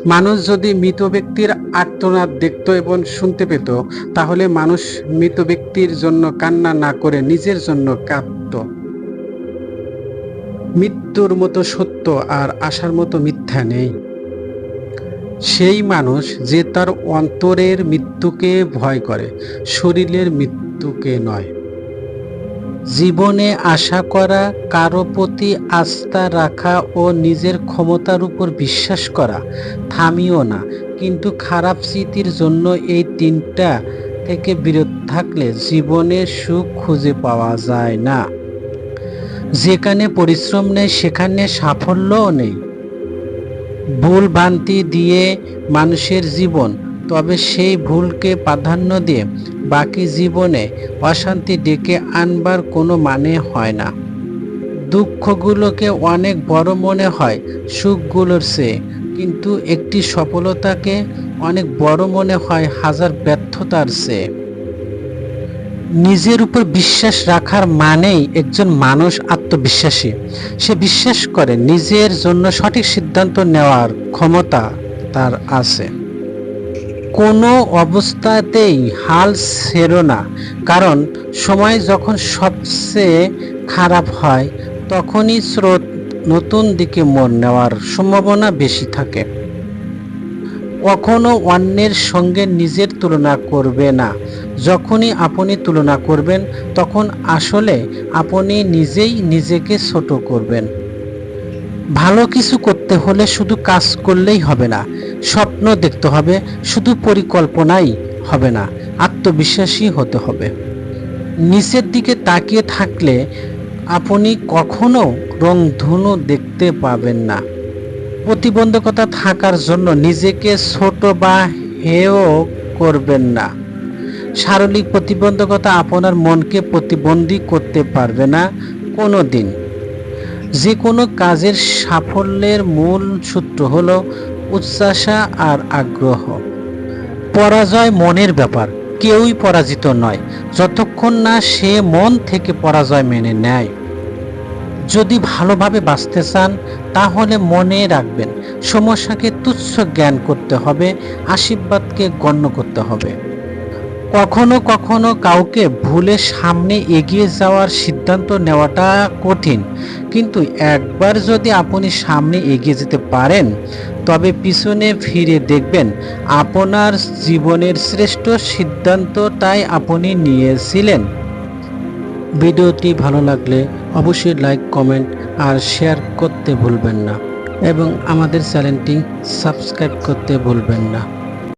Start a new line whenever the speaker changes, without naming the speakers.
মানুষ যদি মৃত ব্যক্তির আর্তনাদ দেখত এবং শুনতে পেত, তাহলে মানুষ মৃত ব্যক্তির জন্য কান্না না করে নিজের জন্য কাঁদত। মৃত্যুর মতো সত্য আর আশার মতো মিথ্যা নেই। সেই মানুষ যে তার অন্তরের মৃত্যুকে ভয় করে, শরীরের মৃত্যুকে নয়। জীবনে আশা করা, কারো প্রতি আস্থা রাখা ও নিজের ক্ষমতার উপর বিশ্বাস করা থামিও না, কিন্তু খারাপ স্মৃতির জন্য এই তিনটা থেকে বিরত থাকলে জীবনে সুখ খুঁজে পাওয়া যায় না। যেখানে পরিশ্রম নেই সেখানে সাফল্যও নেই। ভুল ভ্রান্তি দিয়ে মানুষের জীবন, তবে সেই ভুলকে প্রাধান্য দিয়ে বাকি জীবনে অশান্তি ডেকে আনবার কোনো মানে হয় না। দুঃখগুলোকে অনেক বড় মনে হয় সুখগুলোর চেয়ে, কিন্তু একটি সফলতাকে অনেক বড় মনে হয় হাজার ব্যর্থতার চেয়ে। নিজের উপর বিশ্বাস রাখার মানেই একজন মানুষ আত্মবিশ্বাসী। সে বিশ্বাস করে নিজের জন্য সঠিক সিদ্ধান্ত নেওয়ার ক্ষমতা তার আছে। কোনো অবস্থাতেই হাল ছেড়ো না, কারণ সময় যখন সবচেয়ে খারাপ হয় তখনই স্রোত নতুন দিকে মোড় নেওয়ার সম্ভাবনা বেশি থাকে। কখনো অন্যের সঙ্গে নিজের তুলনা করবে না। যখনই আপনি তুলনা করবেন তখন আসলে আপনি নিজেই নিজেকে ছোট করবেন। ভালো কিছু করতে হলে শুধু কাজ করলেই হবে না, স্বপ্ন দেখতে হবে। শুধু পরিকল্পনাই হবে না, আত্মবিশ্বাসী হতে হবে। নিচের দিকে তাকিয়ে থাকলে আপনি কখনো রংধনু দেখতে পাবেন না। প্রতিবন্ধকতা থাকার জন্য নিজেকে ছোট বা হেয় করবেন না। শারীরিক প্রতিবন্ধকতা আপনার মনকে প্রতিবন্ধী করতে পারবে না কোনো দিন। যে কোনো কাজের সাফল্যের মূল সূত্র হলো উচ্চাশা আর আগ্রহ। পরাজয় মনের ব্যাপার, কেউই পরাজিত নয় যতক্ষণ না সে মন থেকে পরাজয় মেনে নেয়। যদি ভালোভাবে বাঁচতে চান তাহলে মনে রাখবেন, সমস্যাকে তুচ্ছ জ্ঞান করতে হবে, আশীর্বাদকে গণ্য করতে হবে। কখনো কখনো কাউকে ভুলে সামনে এগিয়ে যাওয়ার সিদ্ধান্ত নেওয়াটা কঠিন, কিন্তু একবার যদি আপনি সামনে এগিয়ে যেতে পারেন তবে পিছনে ফিরে দেখবেন আপনার জীবনের শ্রেষ্ঠ সিদ্ধান্তটাই আপনি নিয়েছিলেন। ভিডিওটি ভালো লাগলে অবশ্যই লাইক, কমেন্ট আর শেয়ার করতে ভুলবেন না, এবং আমাদের চ্যানেলটি সাবস্ক্রাইব করতে ভুলবেন না।